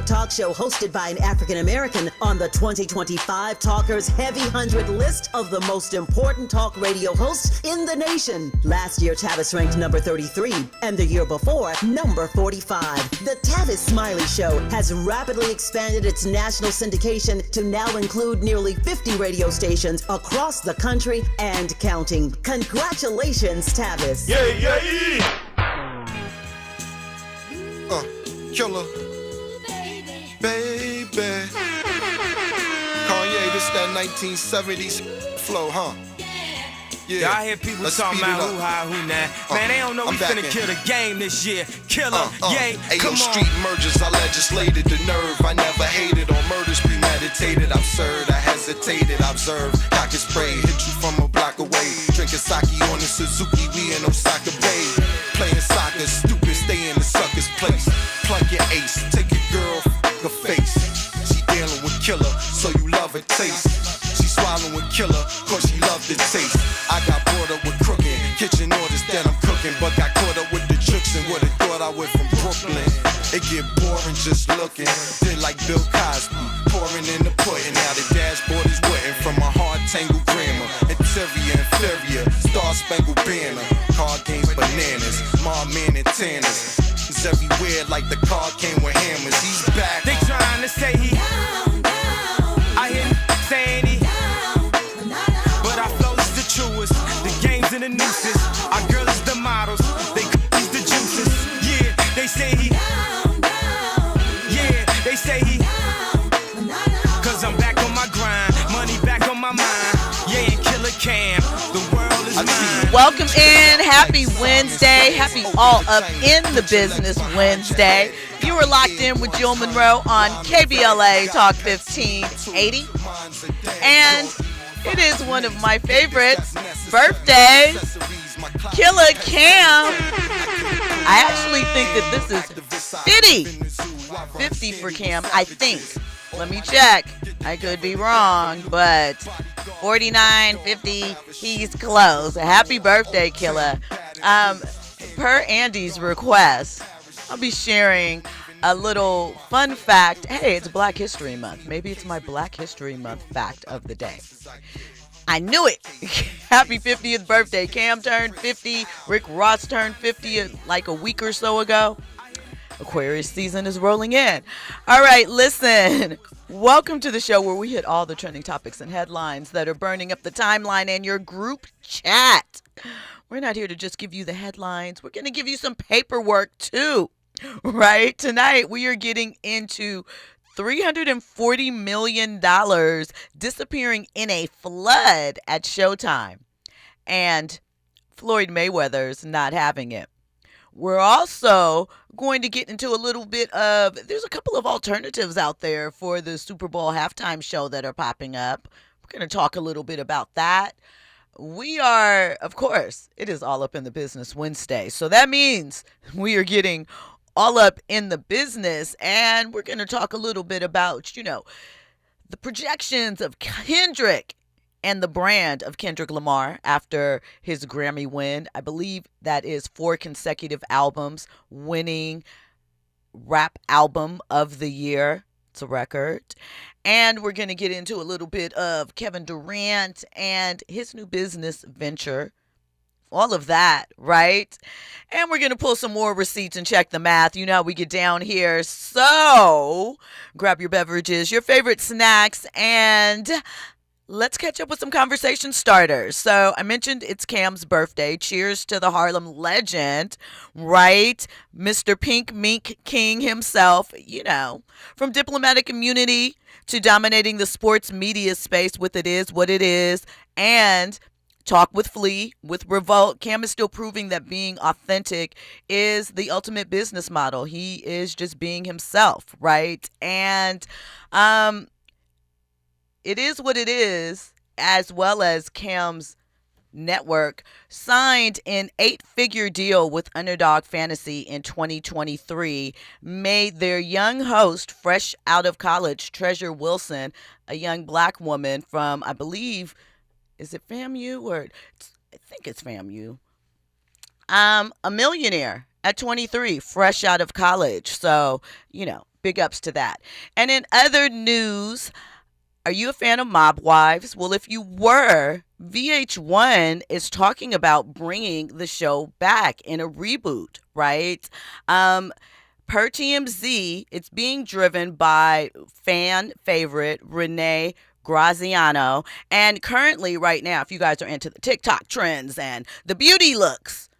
Talk show hosted by an African American on the 2025 Talkers Heavy 100 list of the most important talk radio hosts in the nation. Last year, Tavis ranked number 33, and the year before, number 45. The Tavis Smiley Show has rapidly expanded its national syndication to now include nearly 50 radio stations across the country and counting. Congratulations, Tavis. Yeah. Killer. Baby. Kanye, this that 1970s flow, huh? Yeah, I hear people talking about who high, who not. Man, they don't know we finna kill the game this year. Killer, yay, come on. Street mergers, I legislated the nerve. I never hated on murders, premeditated, absurd. I hesitated, observed, cock and spray. Hit you from a block away. Drinking sake on the Suzuki, we in Osaka Bay. Playing soccer, stupid, stay in the sucker's place. Plug your ace, take your girl, her face. She dealing with killer, so you love her taste. She swallowing killer, cause she love the taste. I got brought up with crooking, kitchen orders that I'm cooking, but got caught up with the tricks and would've thought I went from Brooklyn. It get boring just looking, did like Bill Cosby, pouring in the pudding. Now the dashboard is wetting from my hard tangled grammar. Interior, inferior, star spangled banner. Card games, bananas, mob man and tanners. It's everywhere like the car came with hammers. He's back. They trying to say he I hear saying he but our flow is the truest. The games and the nooses. Our girl is the models. They is the juices. Yeah, they say he yeah, they say he cause I'm back on my grind. Money back on my mind. Yeah, and Killer Cam. The world is mine. Welcome in. Happy Wednesday. Happy All Up in the Business Wednesday. You are locked in with Jill Munroe on KBLA Talk 1580. And it is one of my favorites, birthdays, Killer Cam. I actually think that this is 50 for Cam, I think. Let me check. I could be wrong, but 49, 50, he's close. Happy birthday, Killer. Per Andy's request, I'll be sharing a little fun fact. Hey, it's Black History Month. Maybe it's my Black History Month fact of the day. I knew it. Happy 50th birthday. Cam turned 50. Rick Ross turned 50 like a week or so ago. Aquarius season is rolling in. All right, listen. Welcome to the show where we hit all the trending topics and headlines that are burning up the timeline and your group chat. We're not here to just give you the headlines. We're going to give you some paperwork too, right? Tonight, we are getting into $340 million disappearing in a flood at Showtime. And Floyd Mayweather's not having it. We're also going to get into a little bit of, there's a couple of alternatives out there for the Super Bowl halftime show that are popping up. We're going to talk a little bit about that. We are, of course, it is All Up in the Business Wednesday. So that means we are getting all up in the business, and we're going to talk a little bit about, the projections of Kendrick and the brand of Kendrick Lamar after his Grammy win. I believe that is 4 consecutive albums, winning rap album of the year. It's a record. And we're going to get into a little bit of Kevin Durant and his new business venture. All of that, right? And we're going to pull some more receipts and check the math. You know how we get down here. So grab your beverages, your favorite snacks, and let's catch up with some conversation starters. So I mentioned it's Cam's birthday. Cheers to the Harlem legend, right? Mr. Pink Mink King himself, from diplomatic immunity to dominating the sports media space with It Is What It Is and Talk with Flea, with Revolt. Cam is still proving that being authentic is the ultimate business model. He is just being himself, right? And It Is What It Is, as well as Cam's network, signed an 8-figure deal with Underdog Fantasy in 2023, made their young host, fresh out of college, Treasure Wilson, a young black woman from, I believe, is it FAMU or I think it's FAMU, a millionaire at 23, fresh out of college. So, big ups to that. And in other news, are you a fan of Mob Wives? Well, if you were, VH1 is talking about bringing the show back in a reboot, right? Per TMZ, it's being driven by fan favorite Renee Graziano. And currently, right now, if you guys are into the TikTok trends and the beauty looks,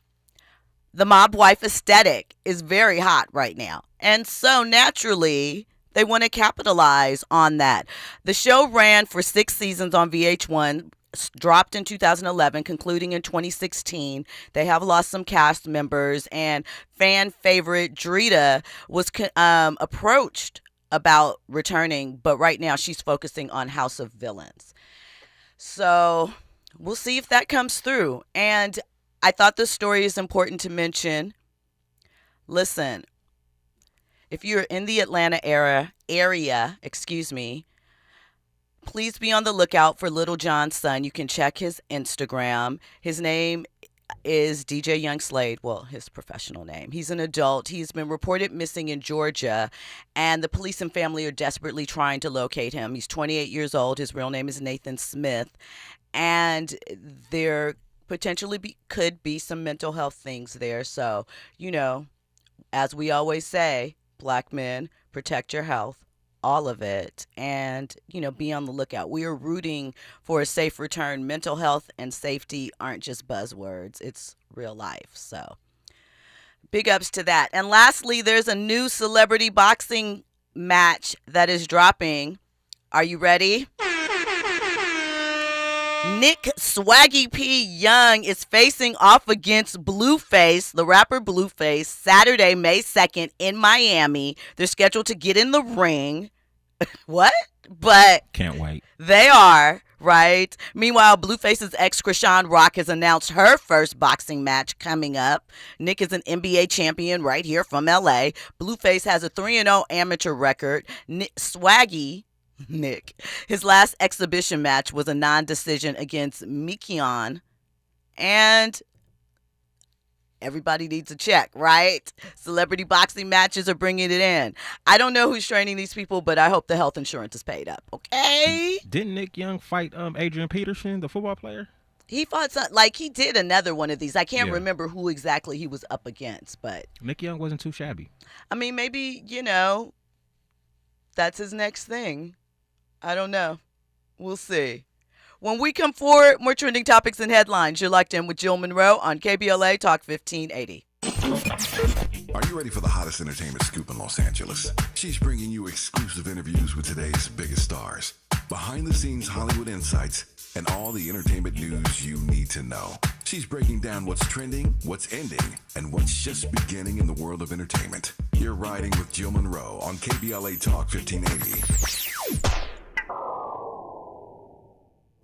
the mob wife aesthetic is very hot right now. And so naturally, they want to capitalize on that. The show ran for 6 seasons on VH1, dropped in 2011, concluding in 2016. They have lost some cast members, and fan favorite Drita was approached about returning, but right now she's focusing on House of Villains. So we'll see if that comes through. And I thought this story is important to mention. Listen, if you're in the Atlanta area, please be on the lookout for Little John's son. You can check his Instagram. His name is DJ Young Slade. Well, his professional name. He's an adult. He's been reported missing in Georgia, and the police and family are desperately trying to locate him. He's 28 years old. His real name is Nathan Smith, and there potentially could be some mental health things there. So, as we always say, Black men, protect your health, all of it, and, be on the lookout. We are rooting for a safe return. Mental health and safety aren't just buzzwords. It's real life. So big ups to that. And lastly, there's a new celebrity boxing match that is dropping. Are you ready? Nick Swaggy P. Young is facing off against Blueface, the rapper Blueface, Saturday, May 2nd in Miami. They're scheduled to get in the ring. What? But can't wait. They are, right? Meanwhile, Blueface's ex Krishan Rock has announced her first boxing match coming up. Nick is an NBA champion right here from LA. Blueface has a 3-0 amateur record. Nick, his last exhibition match was a non-decision against Mikion, and everybody needs a check, right? Celebrity boxing matches are bringing it in. I don't know who's training these people, but I hope the health insurance is paid up, okay? Didn't Nick Young fight Adrian Peterson, the football player? He fought he did another one of these. I can't remember who exactly he was up against, but Nick Young wasn't too shabby. I mean, maybe, that's his next thing. I don't know. We'll see. When we come forward, more trending topics and headlines. You're locked in with Jill Munroe on KBLA Talk 1580. Are you ready for the hottest entertainment scoop in Los Angeles? She's bringing you exclusive interviews with today's biggest stars, behind-the-scenes Hollywood insights, and all the entertainment news you need to know. She's breaking down what's trending, what's ending, and what's just beginning in the world of entertainment. You're riding with Jill Munroe on KBLA Talk 1580.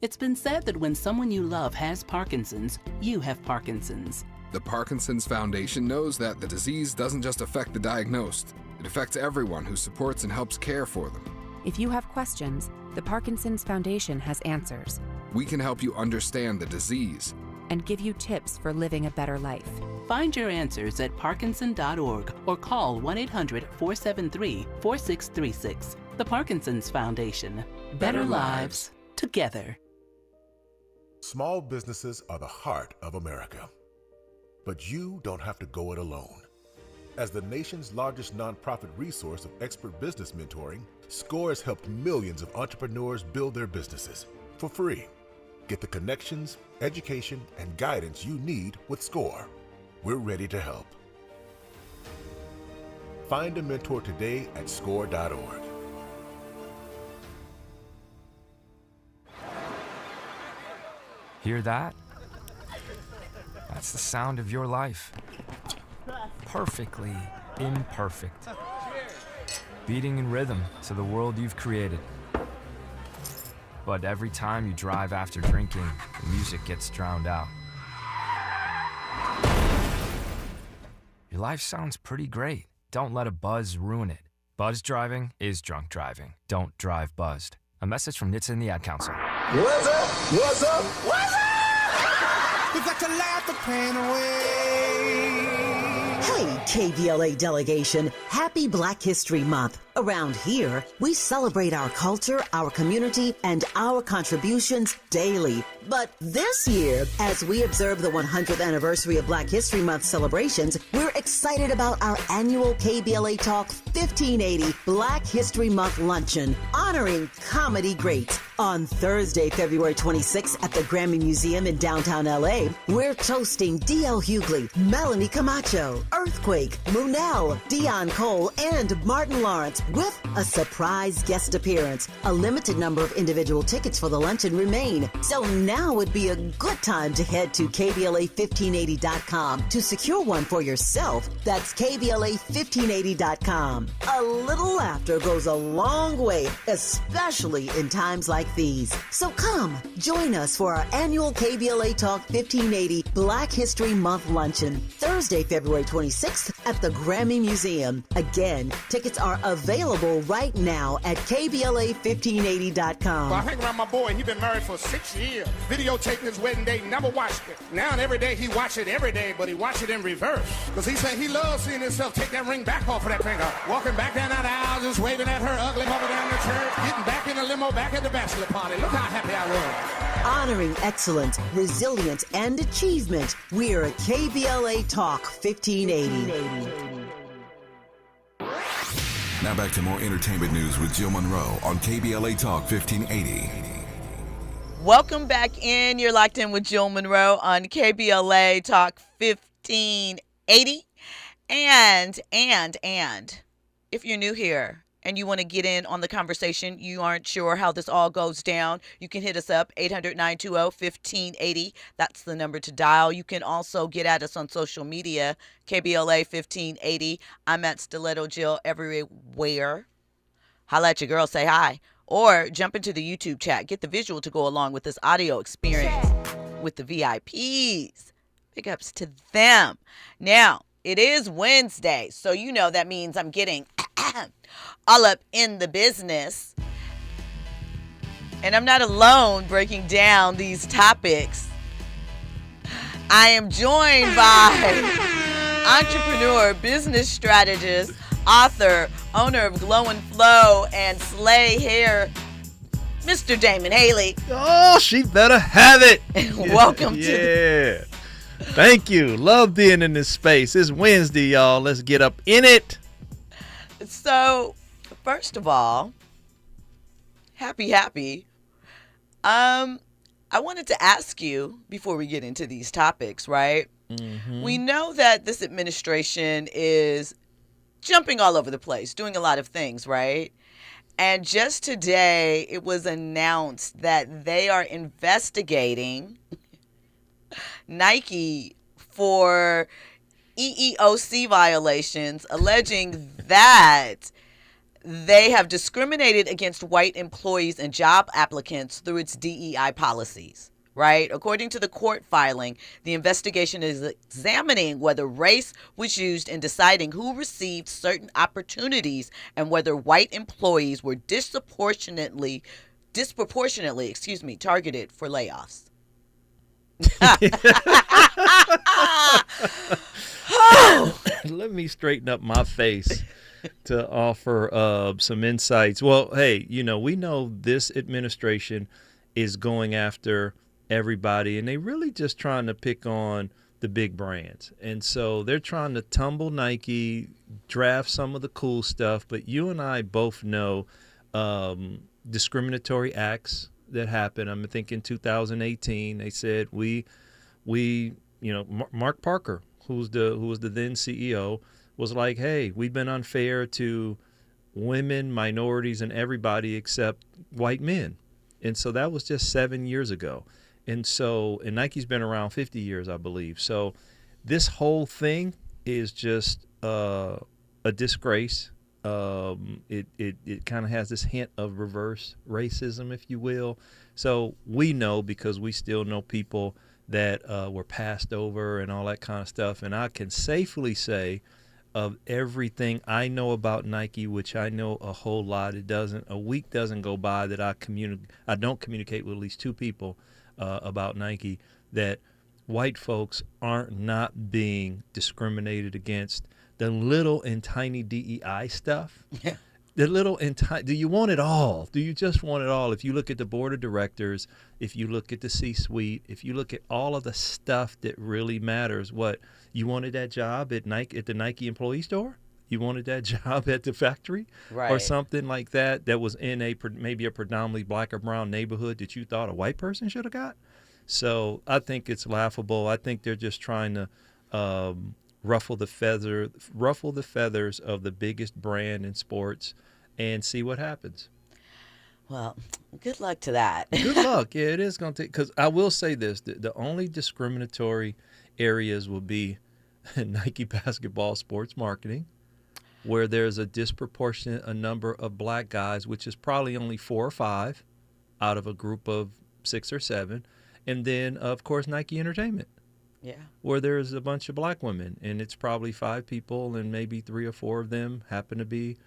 It's been said that when someone you love has Parkinson's, you have Parkinson's. The Parkinson's Foundation knows that the disease doesn't just affect the diagnosed. It affects everyone who supports and helps care for them. If you have questions, the Parkinson's Foundation has answers. We can help you understand the disease and give you tips for living a better life. Find your answers at parkinson.org or call 1-800-473-4636. The Parkinson's Foundation. Better lives together. Small businesses are the heart of America. But you don't have to go it alone. As the nation's largest nonprofit resource of expert business mentoring, SCORE has helped millions of entrepreneurs build their businesses for free. Get the connections, education, and guidance you need with SCORE. We're ready to help. Find a mentor today at score.org. Hear that? That's the sound of your life. Perfectly imperfect. Beating in rhythm to the world you've created. But every time you drive after drinking, the music gets drowned out. Your life sounds pretty great. Don't let a buzz ruin it. Buzz driving is drunk driving. Don't drive buzzed. A message from NHTSA and the Ad Council. What's up? What's up? What's up? We got to laugh the pain away. Hey, KBLA delegation, happy Black History Month. Around here, we celebrate our culture, our community, and our contributions daily. But this year, as we observe the 100th anniversary of Black History Month celebrations, we're excited about our annual KBLA Talk 1580 Black History Month Luncheon, honoring comedy greats. On Thursday, February 26th at the Grammy Museum in downtown LA, we're toasting D.L. Hughley, Melanie Camacho, Earthquake, Munell, Dion Cole, and Martin Lawrence with a surprise guest appearance. A limited number of individual tickets for the luncheon remain, so now would be a good time to head to KBLA1580.com to secure one for yourself. That's KBLA1580.com. A little laughter goes a long way, especially in times like these. So come, join us for our annual KBLA Talk 1580 Black History Month Luncheon, Thursday, February 26th at the Grammy Museum. Again, tickets are available right now at KBLA1580.com. Well, I hang around my boy. He been married for 6 years. Videotaping his wedding day, never watched it. Now and every day he watch it every day, but he watch it in reverse. Because he said he loves seeing himself take that ring back off of that finger. Walking back down that aisle, just waving at her ugly mother down the church. Getting back in the limo, back at the bachelor party. Look how happy I was. Honoring excellence, resilience, and achievement, we're at KBLA Talk 1580. Now back to more entertainment news with Jill Munroe on KBLA Talk 1580. Welcome back in. You're locked in with Jill Munroe on KBLA Talk 1580. And if you're new here and you want to get in on the conversation, you aren't sure how this all goes down, you can hit us up, 800-920-1580. That's the number to dial. You can also get at us on social media, KBLA 1580. I'm at Stiletto Jill everywhere. Holla at your girl, say hi. Or jump into the YouTube chat. Get the visual to go along with this audio experience with the VIPs. Big ups to them. Now, it is Wednesday, so you know that means I'm getting all up in the business. And I'm not alone breaking down these topics. I am joined by entrepreneur, business strategist, author, owner of Glow and Flow and Slay Hair, Mr. Damon Haley. Oh, she better have it. Welcome to Thank you. Love being in this space. It's Wednesday, y'all. Let's get up in it. So, first of all, happy. I wanted to ask you before we get into these topics, right? Mm-hmm. We know that this administration is jumping all over the place, doing a lot of things, right? And just today, it was announced that they are investigating Nike for EEOC violations, alleging that they have discriminated against white employees and job applicants through its DEI policies, right? According to the court filing, the investigation is examining whether race was used in deciding who received certain opportunities and whether white employees were disproportionately, targeted for layoffs. Let me straighten up my face to offer some insights. Well, hey, we know this administration is going after everybody, and they really just trying to pick on the big brands. And so they're trying to tumble Nike, draft some of the cool stuff. But you and I both know discriminatory acts that happened. I'm thinking 2018, they said we Mark Parker, who was the then CEO, was like, hey, we've been unfair to women, minorities, and everybody except white men. And so that was just 7 years ago. And Nike's been around 50 years, I believe. So this whole thing is just a disgrace. It kind of has this hint of reverse racism, if you will. So we know, because we still know people that were passed over and all that kind of stuff. And I can safely say, of everything I know about Nike, which I know a whole lot, a week doesn't go by that I don't communicate with at least two people about Nike that white folks aren't not being discriminated against. The little and tiny DEI stuff. Yeah. The little and tiny. Do you want it all? Do you just want it all? If you look at the board of directors, if you look at the C-suite, if you look at all of the stuff that really matters, what you wanted that job at Nike, at the Nike employee store? You wanted that job at the factory, right, or something like that was in maybe a predominantly black or brown neighborhood that you thought a white person should have got. So I think it's laughable. I think they're just trying to ruffle the feathers of the biggest brand in sports and see what happens. Well, good luck to that. Good luck. Yeah, it is going to take, because I will say this, the only discriminatory areas will be Nike basketball sports marketing, where there's a disproportionate number of black guys, which is probably only 4 or 5 out of a group of 6 or 7. And then, of course, Nike Entertainment. Yeah. Where there's a bunch of black women, and it's probably 5 people, and maybe 3 or 4 of them happen to be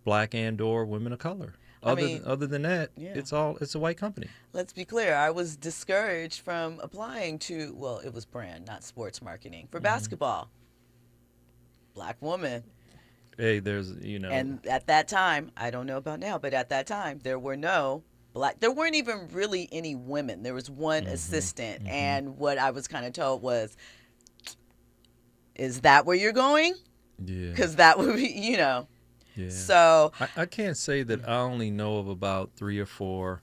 black and or women of color. Other than that, yeah, it's a white company. Let's be clear. I was discouraged from applying to, well, it was brand, not sports marketing, for basketball. Black woman. Hey, there's, you know. And at that time, I don't know about now, but at that time, there were no black, there weren't even really any women. There was one assistant. And what I was kind of told was, is that where you're going? Yeah. Because that would be, you know. Yeah. So I can't say that I only know of about 3 or 4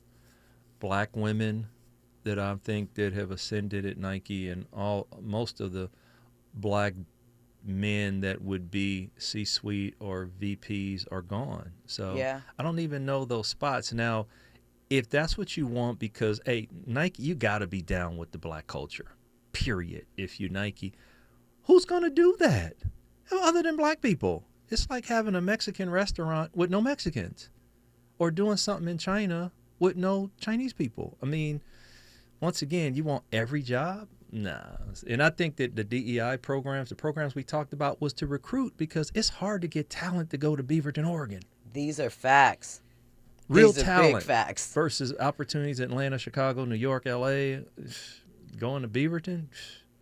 black women that I think that have ascended at Nike, and most of the black men that would be C-suite or VPs are gone. So yeah, I don't even know those spots. Now, if that's what you want, because, hey, Nike, you got to be down with the black culture, period. If you Nike, who's going to do that other than black people? It's like having a Mexican restaurant with no Mexicans, or doing something in China with no Chinese people. I mean, once again, you want every job? Nah. And I think that the DEI programs, the programs we talked about, was to recruit, because it's hard to get talent to go to Beaverton, Oregon. These are facts. Real These are talent big facts. versus opportunities in Atlanta, Chicago, New York, LA. Going to Beaverton,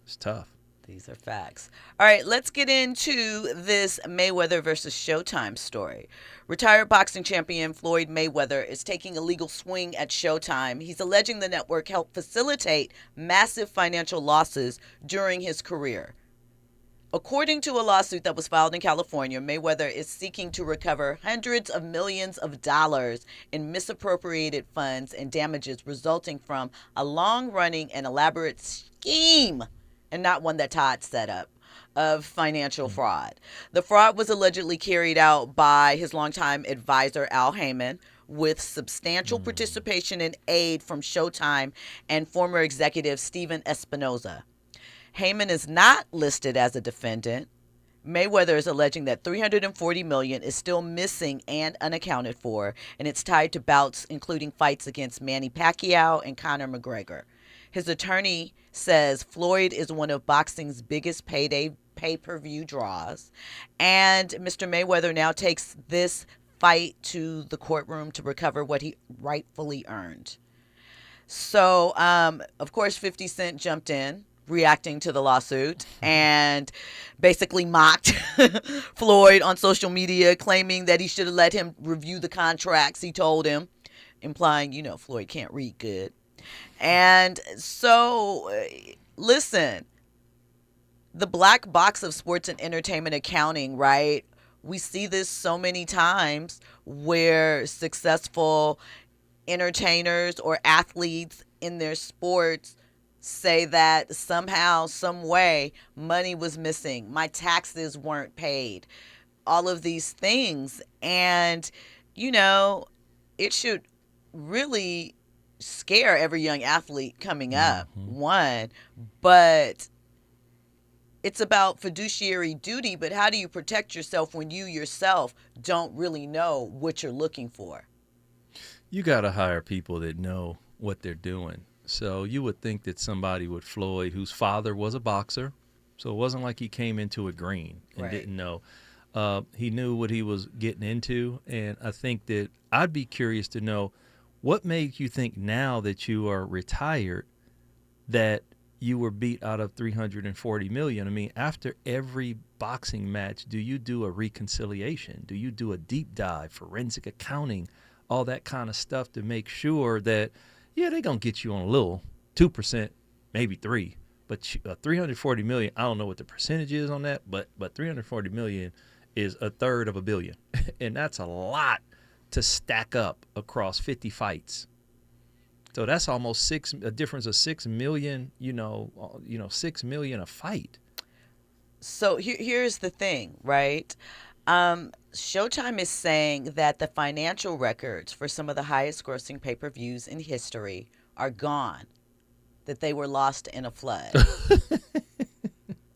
it's tough. These are facts. All right, let's get into this Mayweather versus Showtime story. Retired boxing champion Floyd Mayweather is taking a legal swing at Showtime. He's alleging the network helped facilitate massive financial losses during his career. According to a lawsuit that was filed in California, Mayweather is seeking to recover hundreds of millions of dollars in misappropriated funds and damages resulting from a long-running and elaborate scheme, and not one that Todd set up, of financial fraud. The fraud was allegedly carried out by his longtime advisor, Al Heyman, with substantial participation and aid from Showtime and former executive Stephen Espinoza. Heyman is not listed as a defendant. Mayweather is alleging that $340 million is still missing and unaccounted for, and it's tied to bouts including fights against Manny Pacquiao and Conor McGregor. His attorney says Floyd is one of boxing's biggest pay-per-view draws, and Mr. Mayweather now takes this fight to the courtroom to recover what he rightfully earned. So, of course, 50 Cent jumped in, reacting to the lawsuit, and basically mocked Floyd on social media, claiming that he should have let him review the contracts he told him, implying, you know, Floyd can't read good. And so, listen, the black box of sports and entertainment accounting, right? We see this so many times where successful entertainers or athletes in their sports say that somehow, some way, money was missing. My taxes weren't paid. All of these things. And, you know, it should really scare every young athlete coming up, one, but it's about fiduciary duty. But how do you protect yourself when you yourself don't really know what you're looking for? You got to hire people that know what they're doing. So you would think that somebody with Floyd, whose father was a boxer, so it wasn't like he came into it green and didn't know. He knew what he was getting into, and I think that I'd be curious to know, what made you think now that you are retired that you were beat out of $340 million. I mean, after every boxing match, do you do a reconciliation? Do you do a deep dive, forensic accounting, all that kind of stuff to make sure that, yeah, they're going to get you on a little 2%, maybe 3%. But $340 million, I don't know what the percentage is on that, but $340 million is a third of $1 billion. And that's a lot to stack up across 50 fights. So that's almost a difference of $6 million, $6 million a fight. So here's the thing, right? Showtime is saying that the financial records for some of the highest grossing pay-per-views in history are gone, that they were lost in a flood.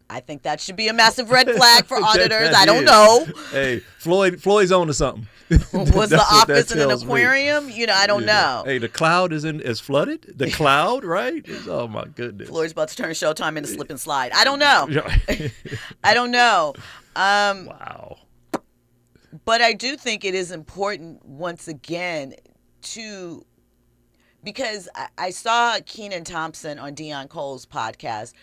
I think that should be a massive red flag for auditors. I don't know. Hey, Floyd's on to something. Was the office in an aquarium? I don't know. Hey, the cloud is flooded. The cloud, right? Oh my goodness. Floyd's about to turn Showtime into slip and slide. I don't know. I don't know. Wow. But I do think it is important once again because I saw Kenan Thompson on Deion Cole's podcast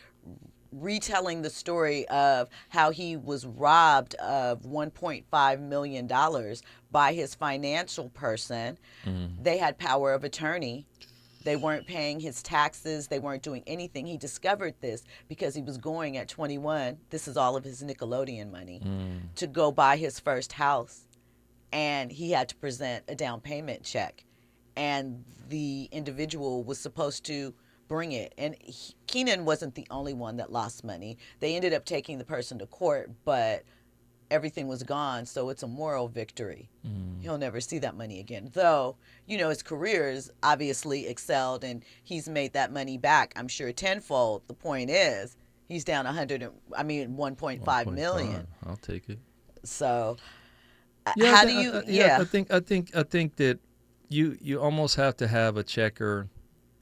retelling the story of how he was robbed of $1.5 million by his financial person. They had power of attorney. They weren't paying his taxes. They weren't doing anything. He discovered this because he was going at 21. This is all of his Nickelodeon money to go buy his first house. And he had to present a down payment check. And the individual was supposed to bring it. And Kenan wasn't the only one that lost money. They ended up taking the person to court, but everything was gone, so it's a moral victory. He'll never see that money again. Though, his career is obviously excelled, and he's made that money back, I'm sure, tenfold. The point is, he's down $1.5 million. I'll take it. So, yeah, how do you? I think that you almost have to have a checker.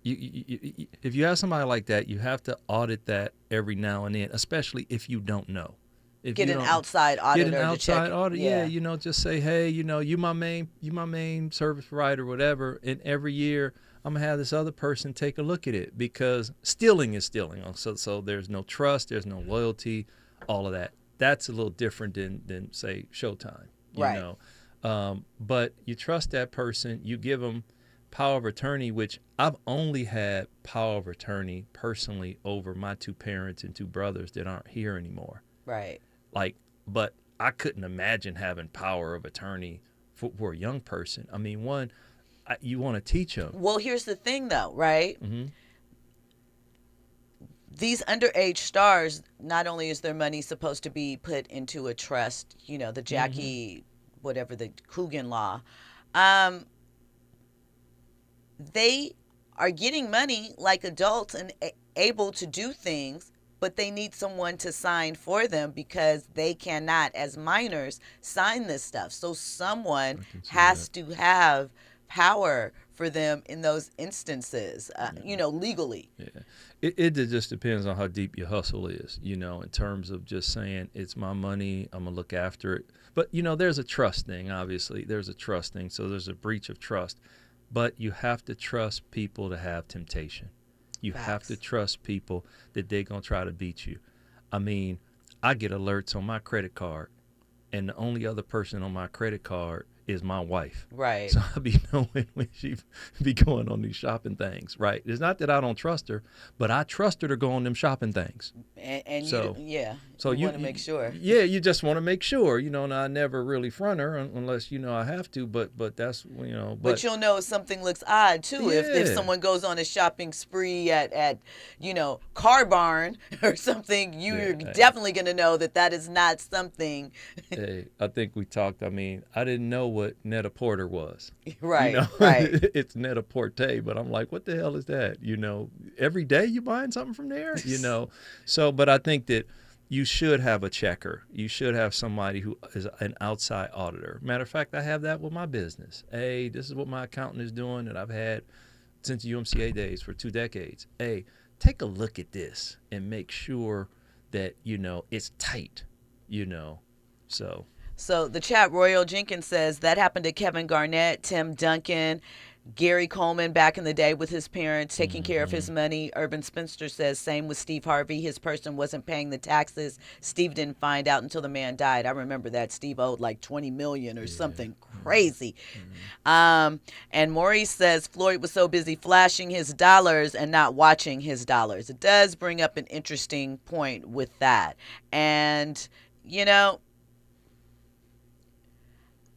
If you have somebody like that, you have to audit that every now and then, especially if you don't know. Get an outside auditor. Get an outside auditor. Yeah. Just say, hey, you my main service provider, whatever. And every year I'm gonna have this other person take a look at it, because stealing is stealing. So there's no trust, there's no loyalty, all of that. That's a little different than say Showtime. Right. But you trust that person. You give them power of attorney, which I've only had power of attorney personally over my 2 parents and 2 brothers that aren't here anymore. Right. But I couldn't imagine having power of attorney for a young person. I mean, you want to teach them. Well, here's the thing, though, right? Mm-hmm. These underage stars, not only is their money supposed to be put into a trust, the Jackie, whatever, the Coogan law, they are getting money like adults and able to do things, but they need someone to sign for them because they cannot, as minors, sign this stuff. So someone has to have power for them in those instances, legally. Yeah. It just depends on how deep your hustle is, in terms of just saying, it's my money, I'm going to look after it. But, there's a trust thing, obviously. There's a trust thing, so there's a breach of trust. But you have to trust people to have temptation. You have to trust people that they're going to try to beat you. I mean, I get alerts on my credit card, and the only other person on my credit card is my wife. Right. So I be knowing when she be going on these shopping things, right? It's not that I don't trust her, but I trust her to go on them shopping things. And so, you want to make sure. Yeah, you just want to make sure, and I never really front her unless, I have to, but that's, But you'll know if something looks odd, too, if someone goes on a shopping spree at Car Barn or something, you're definitely going to know that is not something. Hey, I think we talked, I didn't know what Net-a-Porter was. Right, right. It's Net-a-Porter, but I'm like, what the hell is that? Every day you buying something from there? So, but I think that you should have a checker. You should have somebody who is an outside auditor. Matter of fact, I have that with my business. Hey, this is what my accountant is doing that I've had since UMCA days for 2 decades. Hey, take a look at this and make sure that, it's tight, So the chat, Royal Jenkins says, that happened to Kevin Garnett, Tim Duncan, Gary Coleman back in the day with his parents taking care of his money. Urban Spinster says same with Steve Harvey. His person wasn't paying the taxes. Steve didn't find out until the man died. I remember that. Steve owed like $20 million or something crazy. And Maurice says Floyd was so busy flashing his dollars and not watching his dollars. It does bring up an interesting point with that. And, you know,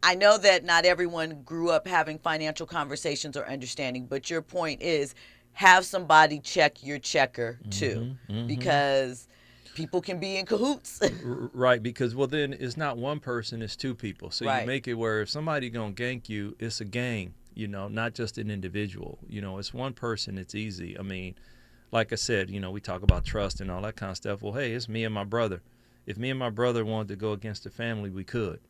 I know that not everyone grew up having financial conversations or understanding, but your point is have somebody check your checker too, because people can be in cahoots. Right, because, well, then it's not one person, it's two people. So Right. you make it where if somebody going to gank you, it's a gang, you know, not just an individual. You know, it's one person, it's easy. I mean, like I said, you know, we talk about trust and all that kind of stuff. Well, hey, it's me and my brother. If me and my brother wanted to go against the family, we could.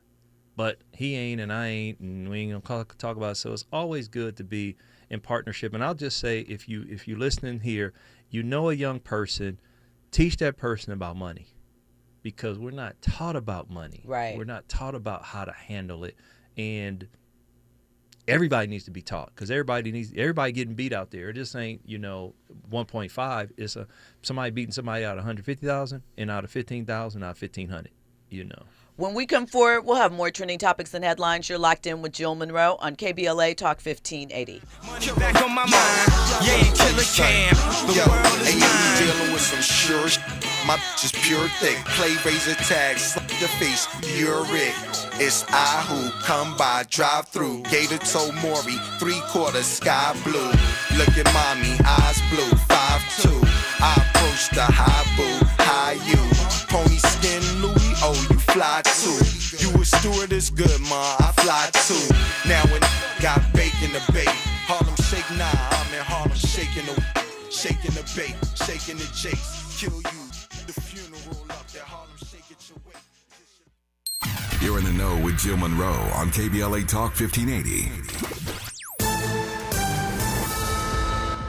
But he ain't and I ain't, and we ain't gonna talk about it. So it's always good to be in partnership. And I'll just say, if you listening here, you know a young person, teach that person about money, because we're not taught about money. Right. We're not taught about how to handle it, and everybody needs to be taught, because everybody getting beat out there. It just ain't 1.5. It's somebody beating somebody out of 150,000 and out of 15,000, out of 1,500. When we come forward, we'll have more trending topics and headlines. You're locked in with Jill Munroe on KBLA Talk 1580. Back on my mind, yeah, killer cam. The world is mine. Dealing with some sure my just pure thick. Play razor tags, slap the face, you're it. It's I who come by, drive through. Gator toe Maury, 3/4 sky blue. Look at mommy, eyes blue, 5'2". I approach the high boo, high you. Pony skin Louis, oh, you fly too. You a stewardess, good ma, I fly too. Now when got bacon to bake, Harlem shake, nah, I'm in Harlem shaking the bait, shaking the jakes, kill you. The funeral up there, Harlem shake it your way. You're in the know with Jill Munroe on KBLA Talk 1580.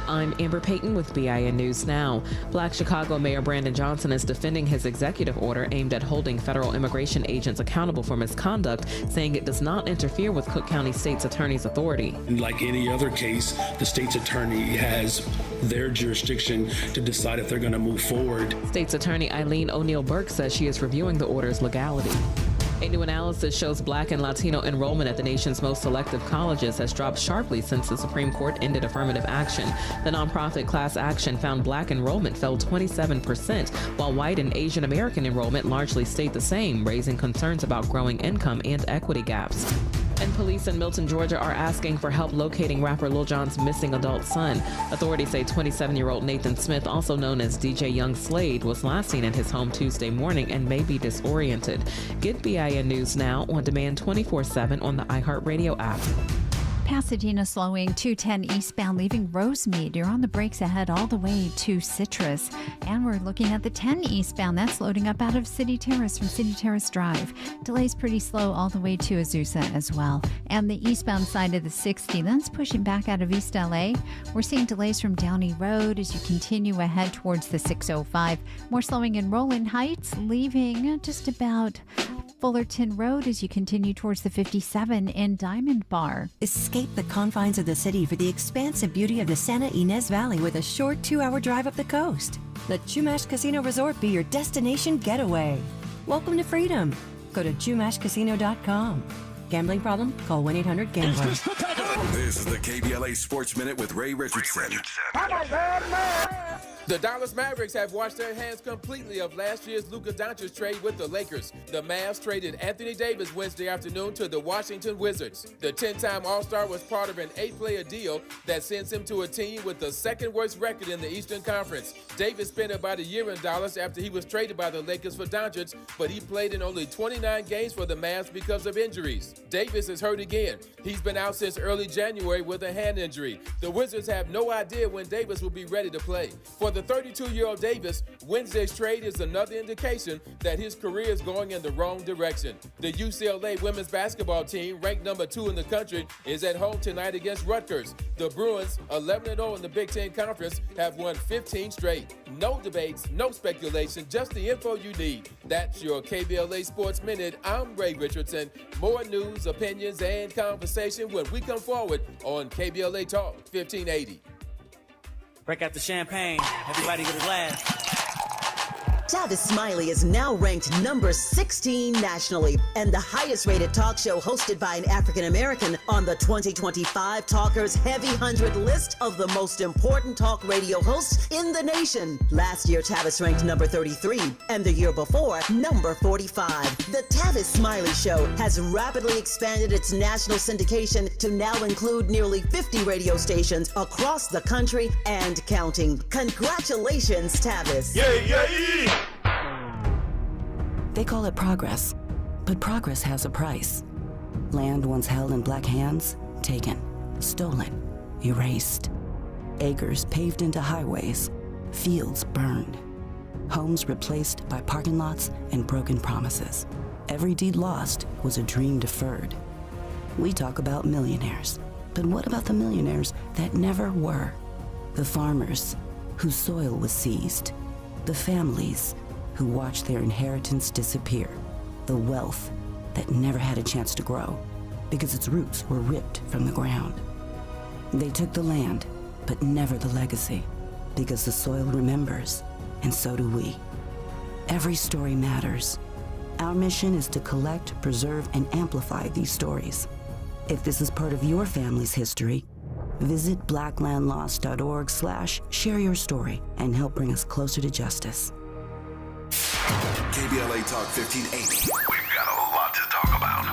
I'm Amber Payton with BIN News Now. Black Chicago Mayor Brandon Johnson is defending his executive order aimed at holding federal immigration agents accountable for misconduct, saying it does not interfere with Cook County State's attorney's authority. Like any other case, the state's attorney has their jurisdiction to decide if they're going to move forward. State's attorney Eileen O'Neill Burke says she is reviewing the order's legality. A new analysis shows Black and Latino enrollment at the nation's most selective colleges has dropped sharply since the Supreme Court ended affirmative action. The nonprofit Class Action found Black enrollment fell 27%, while white and Asian American enrollment largely stayed the same, raising concerns about growing income and equity gaps. And police in Milton, Georgia are asking for help locating rapper Lil Jon's missing adult son. Authorities say 27-year-old Nathan Smith, also known as DJ Young Slade, was last seen at his home Tuesday morning and may be disoriented. Get BIN News Now on demand 24/7 on the iHeartRadio app. Pasadena slowing 210 eastbound leaving Rosemead. You're on the brakes ahead all the way to Citrus. And we're looking at the 10 eastbound. That's loading up out of City Terrace from City Terrace Drive. Delays pretty slow all the way to Azusa as well. And the eastbound side of the 60, that's pushing back out of East LA. We're seeing delays from Downey Road as you continue ahead towards the 605. More slowing in Rowland Heights, leaving just about Fullerton Road as you continue towards the 57 in Diamond Bar. Escape the confines of the city for the expansive beauty of the Santa Ynez Valley with a short 2-hour drive up the coast. Let Chumash Casino Resort be your destination getaway. Welcome to freedom. Go to chumashcasino.com. Gambling problem? Call 1-800-GAMBLER. This is the KBLA Sports Minute with Ray Richardson. The Dallas Mavericks have washed their hands completely of last year's Luka Doncic trade with the Lakers. The Mavs traded Anthony Davis Wednesday afternoon to the Washington Wizards. The 10-time All-Star was part of an 8-player deal that sends him to a team with the second worst record in the Eastern Conference. Davis spent about a year in Dallas after he was traded by the Lakers for Doncic, but he played in only 29 games for the Mavs because of injuries. Davis is hurt again. He's been out since early January with a hand injury. The Wizards have no idea when Davis will be ready to play. For the 32-year-old Davis, Wednesday's trade is another indication that his career is going in the wrong direction. The UCLA women's basketball team, ranked number 2 in the country, is at home tonight against Rutgers. The Bruins, 11-0 in the Big Ten Conference, have won 15 straight. No debates, no speculation, just the info you need. That's your KBLA Sports Minute. I'm Ray Richardson. More news, opinions, and conversation when we come forward on KBLA Talk 1580. Break out the champagne. Everybody get a glass. Tavis Smiley is now ranked number 16 nationally and the highest rated talk show hosted by an African American on the 2025 Talkers Heavy 100 list of the most important talk radio hosts in the nation. Last year, Tavis ranked number 33 and the year before, number 45. The Tavis Smiley Show has rapidly expanded its national syndication to now include nearly 50 radio stations across the country and counting. Congratulations, Tavis. Yay, yay! They call it progress, but progress has a price. Land once held in black hands, taken, stolen, erased. Acres paved into highways, fields burned. Homes replaced by parking lots and broken promises. Every deed lost was a dream deferred. We talk about millionaires, but what about the millionaires that never were? The farmers whose soil was seized. The families who watched their inheritance disappear. The wealth that never had a chance to grow because its roots were ripped from the ground. They took the land, but never the legacy, because the soil remembers, and so do we. Every story matters. Our mission is to collect, preserve, and amplify these stories. If this is part of your family's history, visit blacklandlost.org/share your story and help bring us closer to justice. KBLA Talk 1580. We've got a lot to talk about.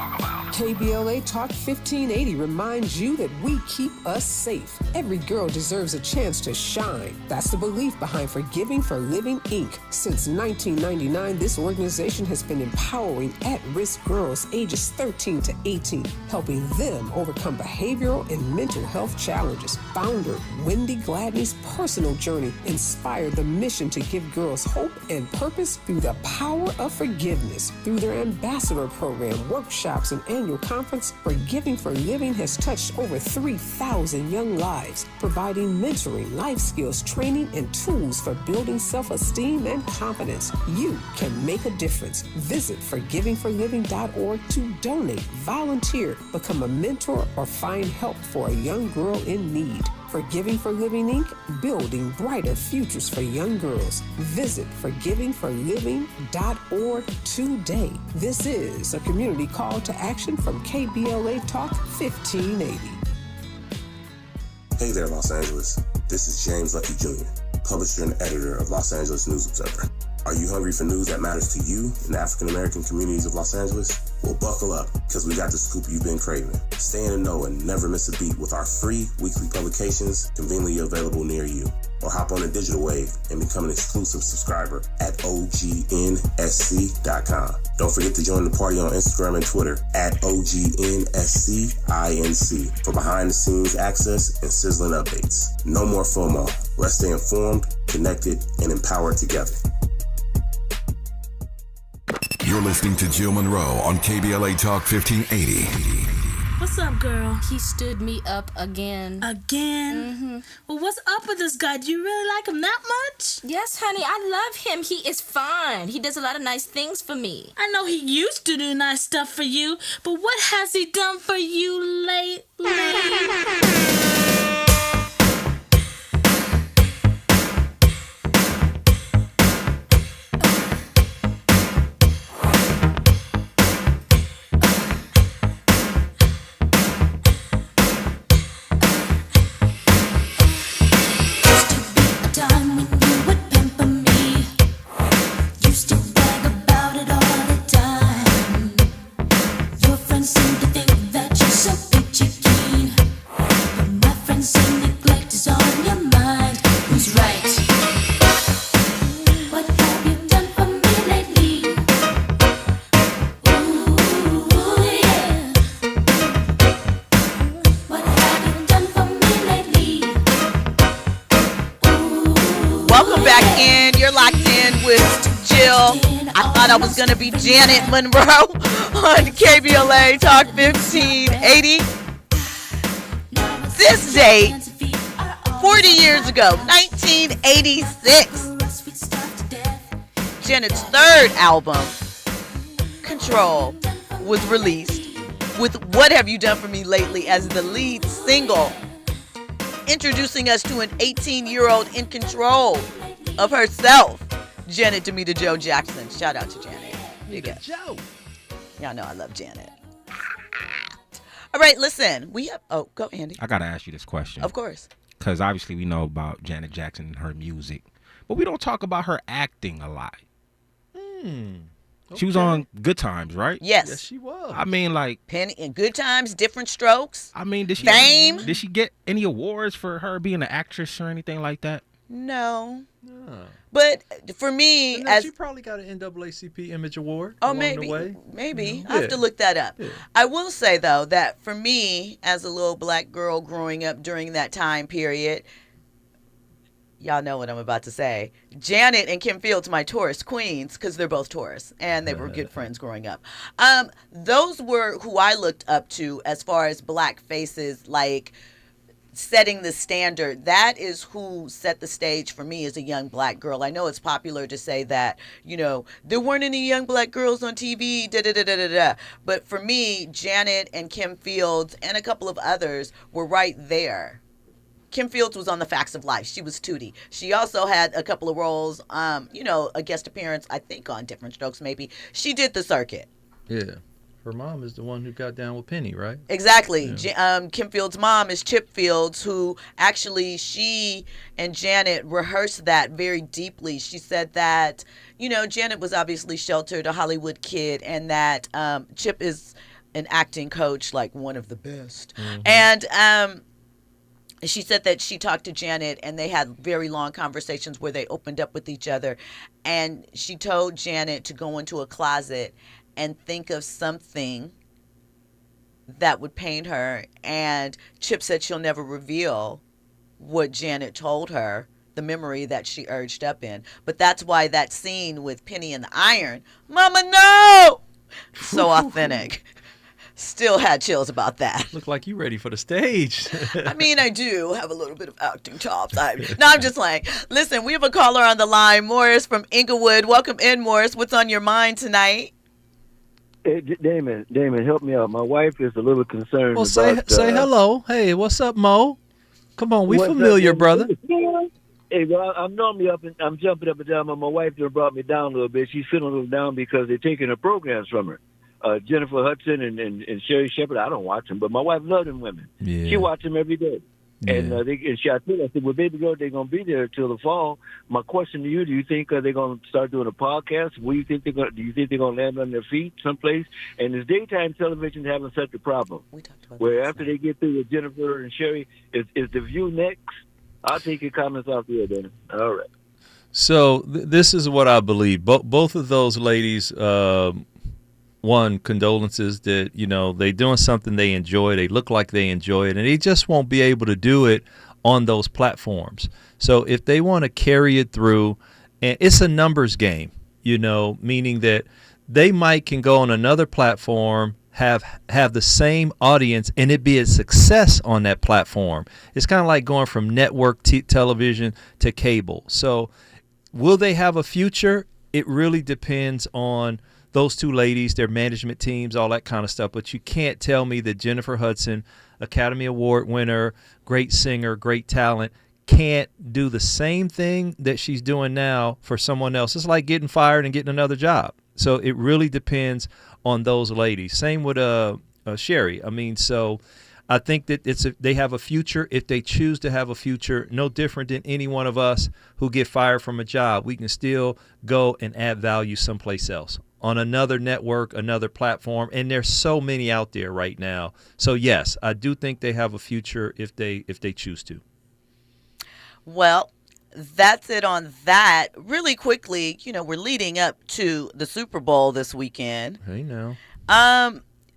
KBLA Talk 1580 reminds you that we keep us safe. Every girl deserves a chance to shine. That's the belief behind Forgiving for Living, Inc. Since 1999, this organization has been empowering at-risk girls ages 13 to 18, helping them overcome behavioral and mental health challenges. Founder Wendy Gladney's personal journey inspired the mission to give girls hope and purpose through the power of forgiveness. Through their ambassador program, workshops, and annual conference, Forgiving for Living has touched over 3,000 young lives, providing mentoring, life skills, training, and tools for building self-esteem and confidence. You can make a difference. Visit forgivingforliving.org to donate, volunteer, become a mentor, or find help for a young girl in need. Forgiving for Living, Inc., building brighter futures for young girls. Visit forgivingforliving.org today. This is a community call to action from KBLA Talk 1580. Hey there, Los Angeles. This is James Lucky Jr., publisher and editor of Los Angeles News Observer. Are you hungry for news that matters to you in the African American communities of Los Angeles? Well, buckle up, because we got the scoop you've been craving. Stay in the know and never miss a beat with our free weekly publications conveniently available near you. Or hop on the digital wave and become an exclusive subscriber at OGNSC.com. Don't forget to join the party on Instagram and Twitter at OGNSCINC for behind-the-scenes access and sizzling updates. No more FOMO. Let's stay informed, connected, and empowered together. You're listening to Jill Munroe on KBLA Talk 1580. What's up, girl? He stood me up again. Again? Mm-hmm. Well, what's up with this guy? Do you really like him that much? Yes, honey, I love him. He is fine. He does a lot of nice things for me. I know he used to do nice stuff for you, but what has he done for you lately? Your friends seem to think that you're so peachy keen. I thought I was going to be Janet Munroe on KBLA Talk 1580. This date, 40 years ago, 1986. Janet's third album, Control, was released with What Have You Done For Me Lately as the lead single, introducing us to an 18-year-old in control of herself, Janet Demita Jo Jackson. Shout out to Janet. You go. Joe. Y'all know I love Janet. All right, listen. We have. Oh, go, Andy. I gotta ask you this question. Of course. Because obviously we know about Janet Jackson and her music, but we don't talk about her acting a lot. She was on Good Times, right? Yes, she was. I mean, like Penny in Good Times, Different Strokes. I mean, did she Fame? Did she get any awards for her being an actress or anything like that? No. But for me, as she probably got an NAACP Image Award. Oh, along maybe, the way. maybe. I have to look that up. Yeah. I will say though that for me, as a little black girl growing up during that time period, y'all know what I'm about to say. Janet and Kim Fields, my Taurus queens, because they're both Taurus, and they were good friends growing up. Those were who I looked up to as far as black faces, like setting the standard. That is who set the stage for me as a young black girl. I know it's popular to say that, you know, there weren't any young black girls on TV, but for me, Janet and Kim Fields and a couple of others were right there. Kim Fields was on The Facts of Life. She was Tootie. She also had a couple of roles, you know, a guest appearance, I think, on Different Strokes, maybe. She did the circuit. Yeah. Her mom is the one who got down with Penny, right? Exactly. Yeah. Kim Fields' mom is Chip Fields, who actually she and Janet rehearsed that very deeply. She said that, you know, Janet was obviously sheltered, a Hollywood kid, and that Chip is an acting coach, like one of the best. Mm-hmm. And she said that she talked to Janet and they had very long conversations where they opened up with each other. And she told Janet to go into a closet and think of something that would pain her. And Chip said she'll never reveal what Janet told her, the memory that she urged up in. But that's why that scene with Penny and the iron, Mama, no! So authentic. Still had chills about that. Look like you ready for the stage. I mean, I do have a little bit of acting chops. I'm just like, listen, we have a caller on the line, Morris from Inglewood. Welcome in, Morris. What's on your mind tonight? Hey, Damon, help me out. My wife is a little concerned. Well, about, say hello. Hey, what's up, Mo? Come on, we familiar, brother. Hey, well, I'm normally up and I'm jumping up and down, but my wife just brought me down a little bit. She's feeling a little down because they're taking her programs from her. Jennifer Hudson and Sherry Shepherd, I don't watch them, but my wife loves them women. Yeah. She watches them every day. Yeah. And I said, well, baby girl, they're going to be there till the fall. My question to you, do you think they're going to start doing a podcast? Do you think they're going to land on their feet someplace? And is daytime television having such a problem? Where after they get through with Jennifer and Sherry, is The View next? I'll take your comments off the air, Dennis. All right. So this is what I believe. Both of those ladies, one, condolences that, you know, they doing something they enjoy. They look like they enjoy it, and they just won't be able to do it on those platforms. So if they want to carry it through, and it's a numbers game, you know, meaning that they can go on another platform, have the same audience, and it be a success on that platform. It's kind of like going from network television to cable. So will they have a future? It really depends on those two ladies, their management teams, all that kind of stuff. But you can't tell me that Jennifer Hudson, Academy Award winner, great singer, great talent, can't do the same thing that she's doing now for someone else. It's like getting fired and getting another job. So it really depends on those ladies. Same with Sherry. I mean, so I think that they have a future if they choose to have a future, no different than any one of us who get fired from a job. We can still go and add value someplace else on another network, another platform, and there's so many out there right now. So yes, I do think they have a future if they choose to. Well, that's it on that. Really quickly, you know, we're leading up to the Super Bowl this weekend. Hey now.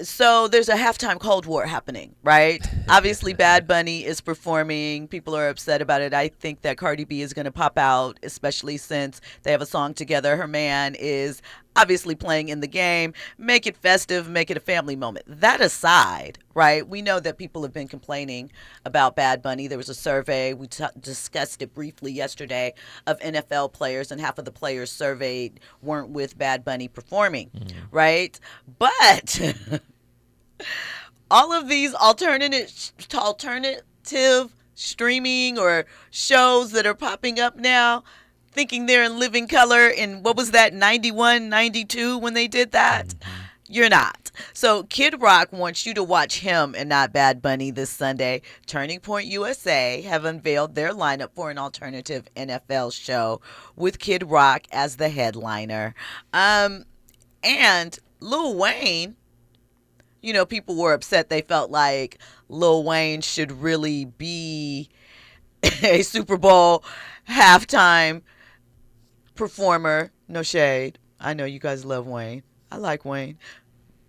So there's a halftime Cold War happening, right? Obviously, Bad Bunny is performing. People are upset about it. I think that Cardi B is going to pop out, especially since they have a song together. Her man is obviously playing in the game, make it festive, make it a family moment. That aside, right, we know that people have been complaining about Bad Bunny. There was a survey, we discussed it briefly yesterday, of NFL players, and half of the players surveyed weren't with Bad Bunny performing, right? But all of these alternative streaming or shows that are popping up now, thinking they're in living color in, what was that, 91, 92 when they did that? You're not. So Kid Rock wants you to watch him and not Bad Bunny this Sunday. Turning Point USA have unveiled their lineup for an alternative NFL show with Kid Rock as the headliner. And Lil Wayne, you know, people were upset. They felt like Lil Wayne should really be a Super Bowl halftime performer. No shade. I know you guys love Wayne. I like Wayne,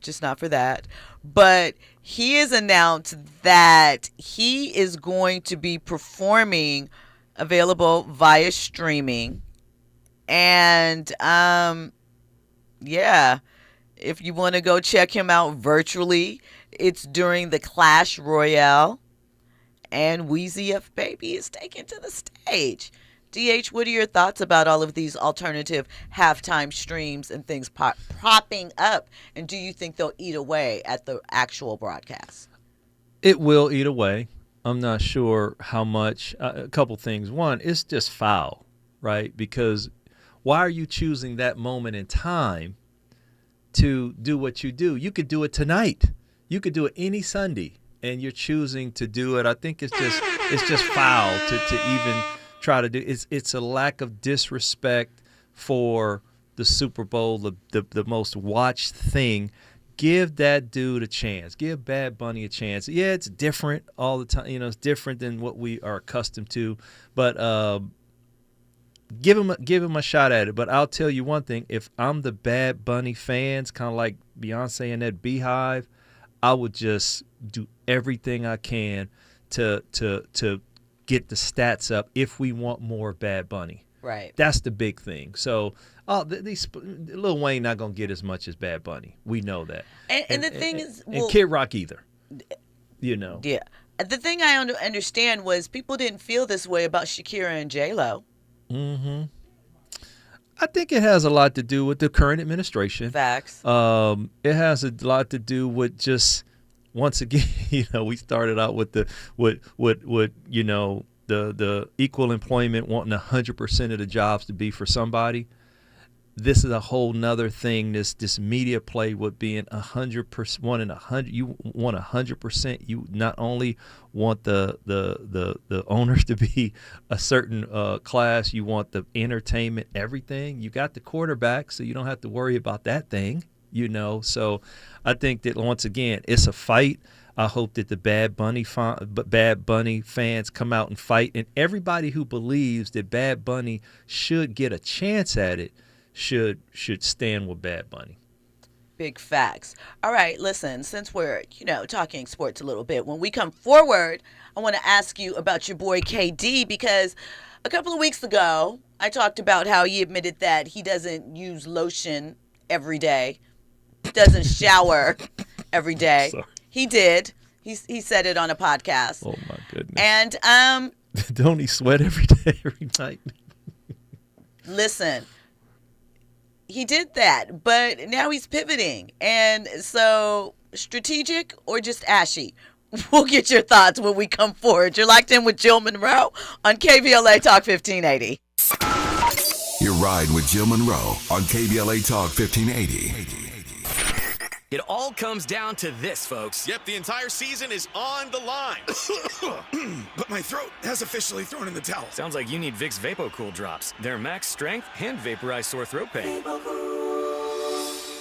just not for that. But he has announced that he is going to be performing, available via streaming. And yeah, if you want to go check him out virtually, it's during the Clash Royale, and Weezy F Baby is taken to the stage. DH, what are your thoughts about all of these alternative halftime streams and things popping up? And do you think they'll eat away at the actual broadcast? It will eat away. I'm not sure how much. A couple things. One, it's just foul, right? Because why are you choosing that moment in time to do what you do? You could do it tonight. You could do it any Sunday, and you're choosing to do it. I think it's just foul to even try to do. It's a lack of disrespect for the Super Bowl, the most watched thing. Give that dude a chance. Give Bad Bunny a chance. Yeah, it's different all the time. You know, it's different than what we are accustomed to. But give him a shot at it. But I'll tell you one thing: if I'm the Bad Bunny fans, kind of like Beyonce and that Beehive, I would just do everything I can to get the stats up if we want more Bad Bunny. Right. That's the big thing. So, Lil Wayne not gonna get as much as Bad Bunny. We know that. And the thing is, and Kid Rock either. You know. Yeah. The thing I understand was people didn't feel this way about Shakira and J-Lo. Mm-hmm. I think it has a lot to do with the current administration. Facts. It has a lot to do with just, once again, you know, we started out with the equal employment, wanting 100% of the jobs to be for somebody. This is a whole nother thing. This media play with being 100%, wanting 100. You want 100%. You not only want the owners to be a certain class. You want the entertainment, everything. You got the quarterback, so you don't have to worry about that thing. You know, so I think that once again, it's a fight. I hope that the Bad Bunny fans come out and fight, and everybody who believes that Bad Bunny should get a chance at it should stand with Bad Bunny. Big facts. All right, listen, since we're, talking sports a little bit, when we come forward, I want to ask you about your boy KD, because a couple of weeks ago, I talked about how he admitted that he doesn't use lotion every day, doesn't shower every day. Sorry. He did. He said it on a podcast. Oh, my goodness. And don't he sweat every day, every night? Listen, he did that, but now he's pivoting. And so, strategic or just ashy? We'll get your thoughts when we come forward. You're locked in with Jill Munroe on KBLA Talk 1580. Your ride with Jill Munroe on KBLA Talk 1580. It all comes down to this, folks. Yep, the entire season is on the line. But my throat has officially thrown in the towel. Sounds like you need Vicks VapoCool drops. They're max strength and vaporize sore throat pain.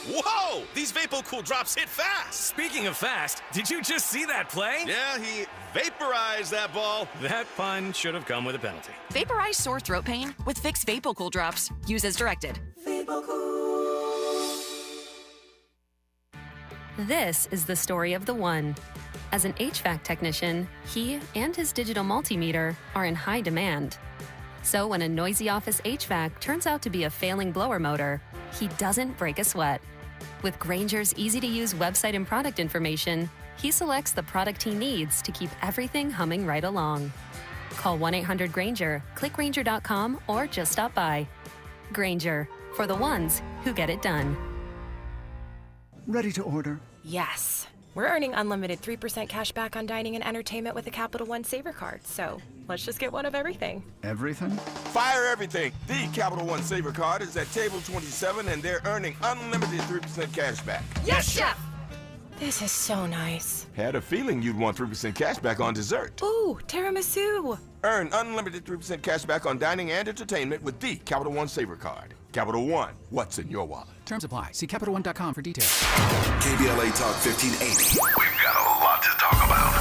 Whoa! These VapoCool drops hit fast. Speaking of fast, did you just see that play? Yeah, he vaporized that ball. That pun should have come with a penalty. Vaporize sore throat pain with Vicks VapoCool drops. Use as directed. This is the story of the one. As an HVAC technician, he and his digital multimeter are in high demand. So when a noisy office HVAC turns out to be a failing blower motor, he doesn't break a sweat. With Grainger's easy-to-use website and product information, he selects the product he needs to keep everything humming right along. Call 1-800-GRAINGER, click Grainger.com, or just stop by. Grainger, for the ones who get it done. Ready to order? Yes. We're earning unlimited 3% cash back on dining and entertainment with the Capital One Saver Card, so let's just get one of everything. Everything? Fire everything. The Capital One Saver Card is at table 27, and they're earning unlimited 3% cash back. Yes, Chef! This is so nice. Had a feeling you'd want 3% cash back on dessert. Ooh, tiramisu. Earn unlimited 3% cash back on dining and entertainment with the Capital One Saver Card. Capital One, what's in your wallet? Terms apply. See CapitalOne.com for details. KBLA Talk 1580. We've got a lot to talk about.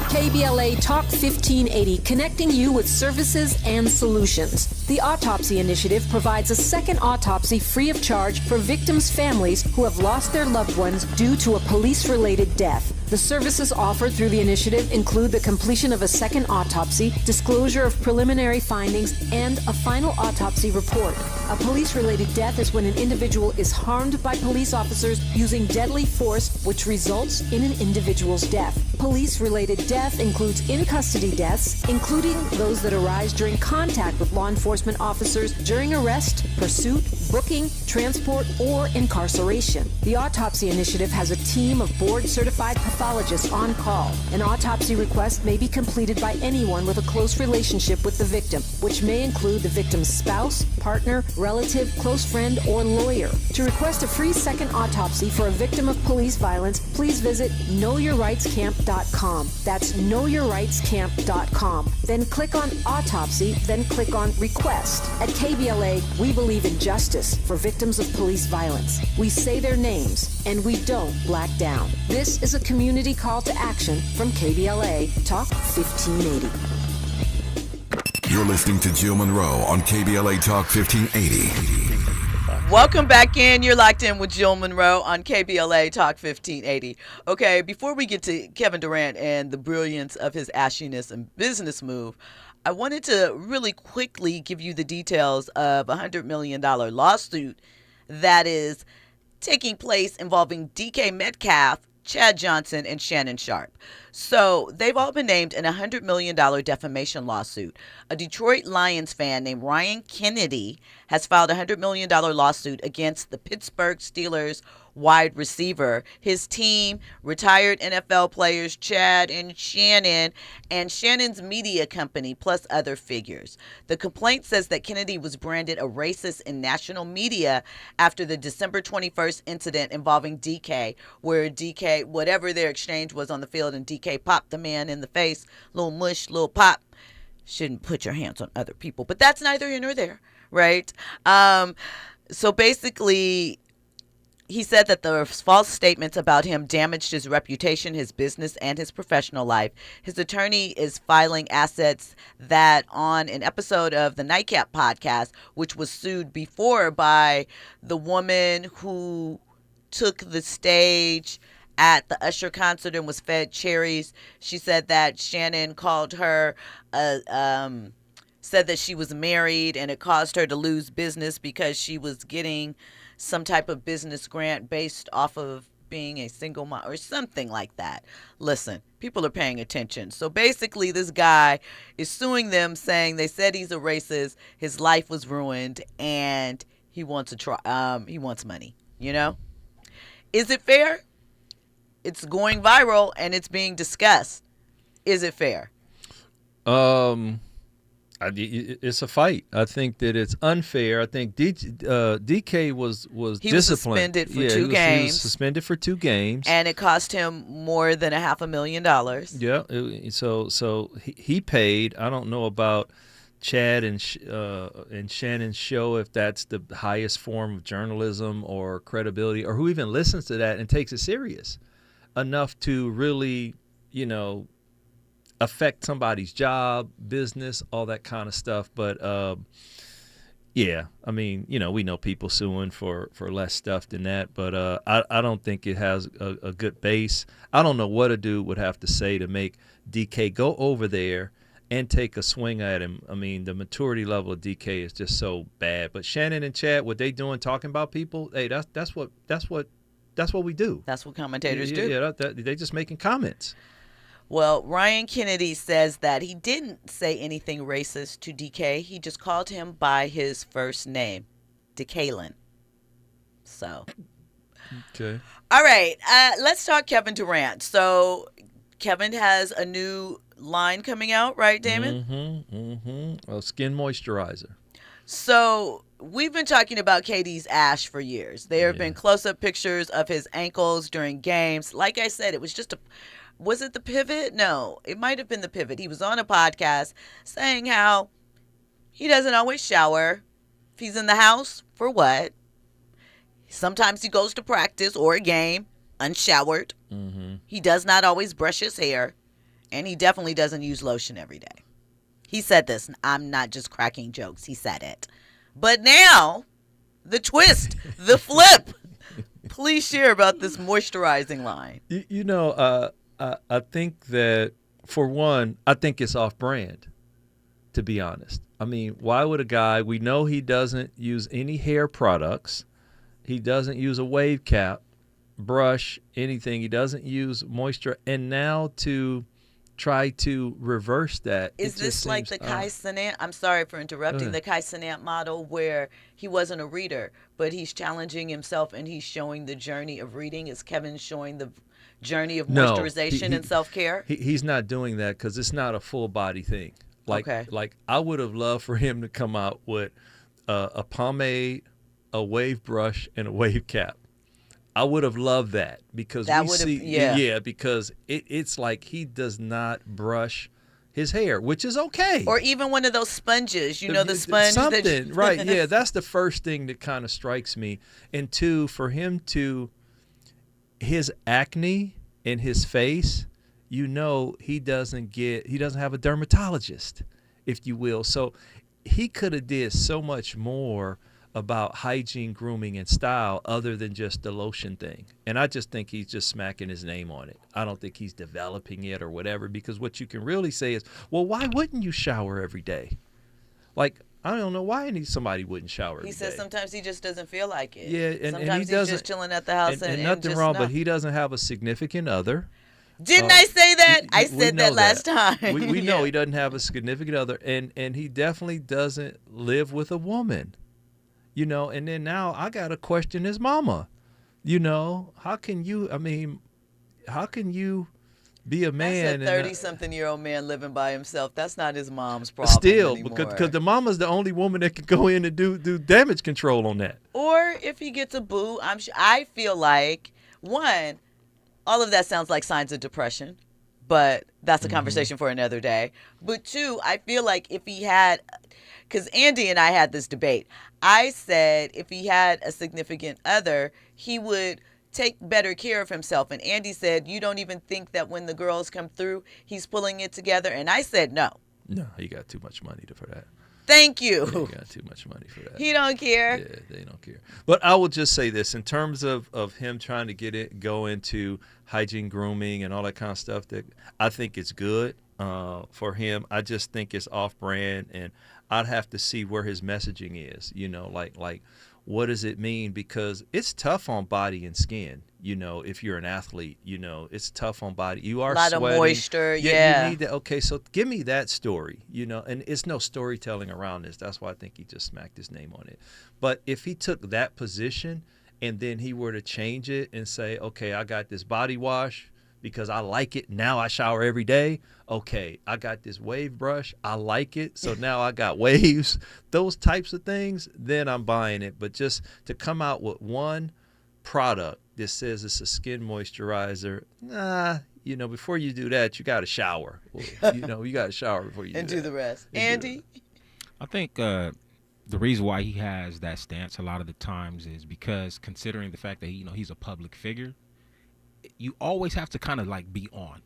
KBLA Talk 1580, connecting you with services and solutions. The Autopsy Initiative provides a second autopsy free of charge for victims' families who have lost their loved ones due to a police-related death. The services offered through the initiative include the completion of a second autopsy, disclosure of preliminary findings, and a final autopsy report. A police-related death is when an individual is harmed by police officers using deadly force, which results in an individual's death. Police-related death includes in-custody deaths, including those that arise during contact with law enforcement officers during arrest, pursuit, booking, transport, or incarceration. The Autopsy Initiative has a team of board-certified pathologists on call. An autopsy request may be completed by anyone with a close relationship with the victim, which may include the victim's spouse, partner, relative, close friend, or lawyer. To request a free second autopsy for a victim of police violence, please visit knowyourrightscamp.com. That's knowyourrightscamp.com. Then click on Autopsy, then click on Request. At KBLA, we believe in justice for victims of police violence. We say their names, and we don't black down. This is a community call to action from KBLA Talk 1580. You're listening to Jill Munroe on KBLA Talk 1580. Welcome back in. You're locked in with Jill Munroe on KBLA Talk 1580. Okay, before we get to Kevin Durant and the brilliance of his ashiness and business move, I wanted to really quickly give you the details of a $100 million lawsuit that is taking place involving DK Metcalf, Chad Johnson, and Shannon Sharpe. So they've all been named in a $100 million defamation lawsuit. A Detroit Lions fan named Ryan Kennedy has filed a $100 million lawsuit against the Pittsburgh Steelers wide receiver, his team, retired NFL players Chad and Shannon, and Shannon's media company, plus other figures. The complaint says that Kennedy was branded a racist in national media after the December 21st incident involving DK, where DK, whatever their exchange was on the field, and DK popped the man in the face, little mush, little pop. Shouldn't put your hands on other people, but that's neither here nor there, right? So basically, he said that the false statements about him damaged his reputation, his business, and his professional life. His attorney is filing assets that on an episode of the Nightcap podcast, which was sued before by the woman who took the stage at the Usher concert and was fed cherries. She said that Shannon called her, said that she was married and it caused her to lose business because she was getting some type of business grant based off of being a single mom or something like that. Listen, people are paying attention. So basically this guy is suing them, saying they said he's a racist, his life was ruined, and he wants he wants money, you know? Is it fair? It's going viral and it's being discussed. Is it fair? It's a fight. I think that it's unfair. I think DK was he disciplined. Was suspended for 2 games. He was suspended for 2 games, and it cost him more than $500,000. Yeah. So he paid. I don't know about Chad and Shannon's show, if that's the highest form of journalism or credibility, or who even listens to that and takes it serious enough to really, affect somebody's job, business, all that kind of stuff. But yeah, I mean, we know people suing for less stuff than that, but I don't think it has a good base. I don't know what a dude would have to say to make DK go over there and take a swing at him. I mean, the maturity level of DK is just so bad. But Shannon and Chad, what they doing talking about people, hey, that's what we do. That's what commentators do. Yeah, they just making comments. Well, Ryan Kennedy says that he didn't say anything racist to DK. He just called him by his first name, DeKalin. So. Okay. All right. Let's talk Kevin Durant. So Kevin has a new line coming out, right, Damon? A skin moisturizer. So we've been talking about KD's ash for years. There have been close-up pictures of his ankles during games. Like I said, it was just was it the pivot? No, it might have been the pivot. He was on a podcast saying how he doesn't always shower. If he's in the house, for what? Sometimes he goes to practice or a game unshowered. He does not always brush his hair. And he definitely doesn't use lotion every day. He said this. I'm not just cracking jokes. He said it. But now, the twist, the flip. Please share about this moisturizing line. I think that, for one, I think it's off-brand, to be honest. I mean, why would a guy, we know he doesn't use any hair products. He doesn't use a wave cap, brush, anything. He doesn't use moisture. And now to try to reverse that. Is this like the Kai Cenat? I'm sorry for interrupting. The Kai Cenat model where he wasn't a reader, but he's challenging himself and he's showing the journey of reading. Is Kevin showing the journey of moisturization and self-care? He's not doing that because it's not a full body thing. Like I would have loved for him to come out with a pomade, a wave brush, and a wave cap. I would have loved that because because it's like he does not brush his hair, which is okay. Or even one of those sponges, the sponge. Something, right, yeah, that's the first thing that kind of strikes me. And two, for him his acne in his face, he doesn't have a dermatologist, if you will. So he could have did so much more about hygiene, grooming, and style other than just the lotion thing. And I just think he's just smacking his name on it. I don't think he's developing it or whatever, because what you can really say is, well, why wouldn't you shower every day? Like, I don't know why somebody wouldn't shower every day. He says sometimes he just doesn't feel like it. Yeah, and sometimes he's just chilling at the house and nothing wrong, but he doesn't have a significant other. Didn't I say that? I said that last time. We know he doesn't have a significant other, and he definitely doesn't live with a woman. And then now I got to question his mama. How can you be a man? That's a 30-something-year-old man living by himself. That's not his mom's problem still, anymore. because the mama's the only woman that can go in and do damage control on that. Or if he gets a boo, I feel like, one, all of that sounds like signs of depression, but that's a conversation for another day. But two, I feel like if he had, because Andy and I had this debate, I said if he had a significant other, he would take better care of himself. And Andy said, you don't even think that when the girls come through, he's pulling it together. And I said, no. No, he got too much money for that. Thank you. Yeah, he got too much money for that. He don't care. Yeah, they don't care. But I will just say this, in terms of him trying to go into hygiene, grooming, and all that kind of stuff, that I think it's good for him. I just think it's off-brand, and I'd have to see where his messaging is, like what does it mean? Because it's tough on body and skin, if you're an athlete, it's tough on body. You are sweating. A lot of moisture, You need that. Okay, so give me that story, and it's no storytelling around this. That's why I think he just smacked his name on it. But if he took that position and then he were to change it and say, okay, I got this body wash because I like it. Now I shower every day. Okay, I got this wave brush. I like it. So now I got waves. Those types of things, then I'm buying it. But just to come out with one product that says it's a skin moisturizer, before you do that, you got to shower. You got to shower before you do the rest. Andy? I think the reason why he has that stance a lot of the times is because, considering the fact that he's a public figure, you always have to kind of like be on.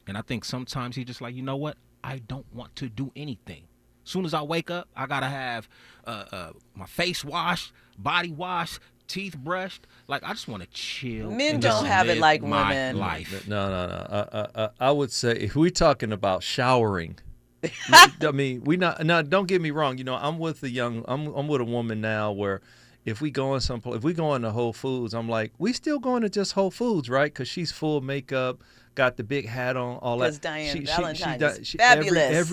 And I think sometimes he's just like, you know what? I don't want to do anything. As soon as I wake up, I got to have my face washed, body washed, teeth brushed. Like, I just want to chill. Men don't have it like women. Life. No. I would say if we're talking about showering, I mean, don't get me wrong. I'm with I'm with a woman now where if we go into Whole Foods, I'm like, we still going to just Whole Foods, right? Because she's full makeup, got the big hat on, all that. Because Diane Valentine is fabulous.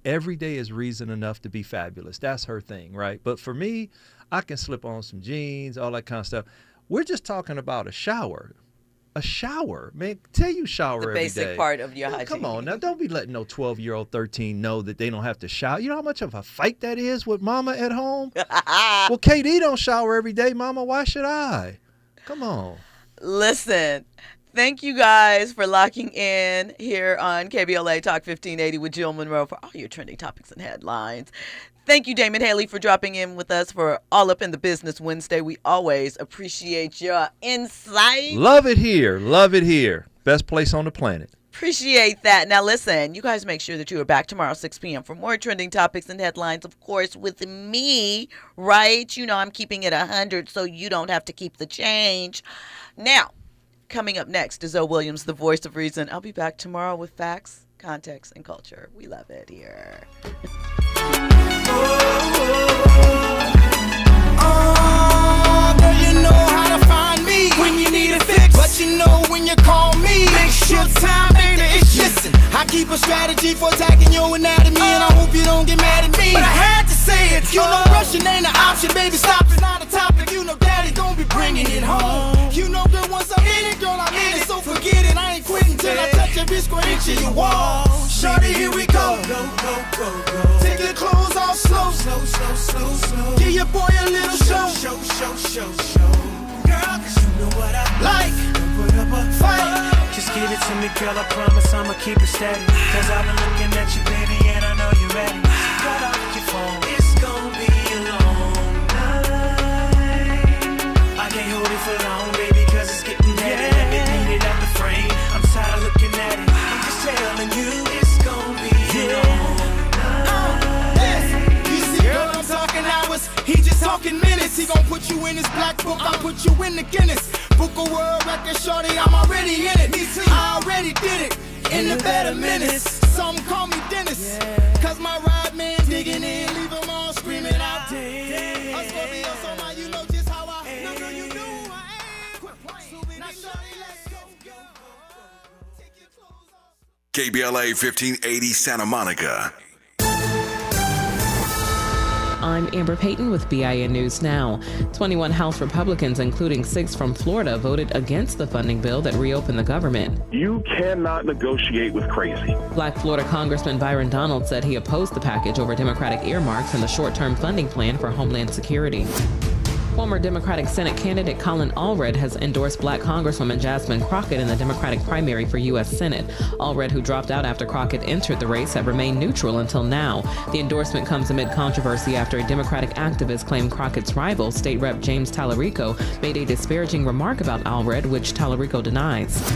Every day is reason enough to be fabulous. That's her thing, right? But for me, I can slip on some jeans, all that kind of stuff. We're just talking about a shower. A shower, man. Tell you shower every day. The basic part of your hygiene. Come on, now don't be letting no 12-year-old, 13 know that they don't have to shower. You know how much of a fight that is with mama at home? Well, KD don't shower every day, mama. Why should I? Come on. Listen, thank you guys for locking in here on KBLA Talk 1580 with Jill Munroe for all your trending topics and headlines. Thank you, Damon Haley, for dropping in with us for All Up in the Business Wednesday. We always appreciate your insight. Love it here. Love it here. Best place on the planet. Appreciate that. Now, listen, you guys make sure that you are back tomorrow, 6 p.m. for more trending topics and headlines, of course, with me, right? You know I'm keeping it 100 so you don't have to keep the change. Now, coming up next is O. Williams, the voice of reason. I'll be back tomorrow with facts, context, and culture. We love it here. Girl, you know how to find me when you need a fix, but you know when you call me, make sure time, baby, it's listen. I keep a strategy for attacking your anatomy, and I hope you don't get mad at me. But I had to say it. You know rushing ain't an option, baby. Stop it, not a topic. You know daddy don't be bringing it home. You know girl, once I'm in it, girl, I'm in it. So forget it, I ain't quitting till I touch every square inch of your wall. Shorty, here we go. Go, go, go, go. Take your clothes off slow, slow, slow, slow, slow. Give your boy a little show, show, show, show, show. Girl, cause you know what I like. Put up a fight. Just give it to me, girl, I promise I'ma keep it steady. Cause I've been looking at you, baby, and I know you're ready. So cut off your phone, it's gonna be a long night. I can't hold it for long, baby, cause it's getting heavy. Let me beat it out the frame, I'm tired of looking at it. I'm just telling you, it's gonna be a long night. You see, girl, I'm talking hours, he just talking minutes. He gon' put you in his black book, I'll put you in the Guinness Book of World Record, shorty, I'm already in it. I already did it in the better minutes. Some call me Dennis, cause my ride man digging in, leave them all screaming out. A Scorpio, so now you know just how I am. No, girl, you know who I am. Quit playing. Now, shorty, let's go. Take your clothes off. KBLA 1580 Santa Monica. I'm Amber Payton with BIN News Now. 21 House Republicans, including 6 from Florida, voted against the funding bill that reopened the government. You cannot negotiate with crazy. Black Florida Congressman Byron Donald said he opposed the package over Democratic earmarks and the short-term funding plan for Homeland Security. Former Democratic Senate candidate Colin Allred has endorsed Black Congresswoman Jasmine Crockett in the Democratic primary for U.S. Senate. Allred, who dropped out after Crockett entered the race, had remained neutral until now. The endorsement comes amid controversy after a Democratic activist claimed Crockett's rival, State Rep James Tallarico, made a disparaging remark about Allred, which Tallarico denies.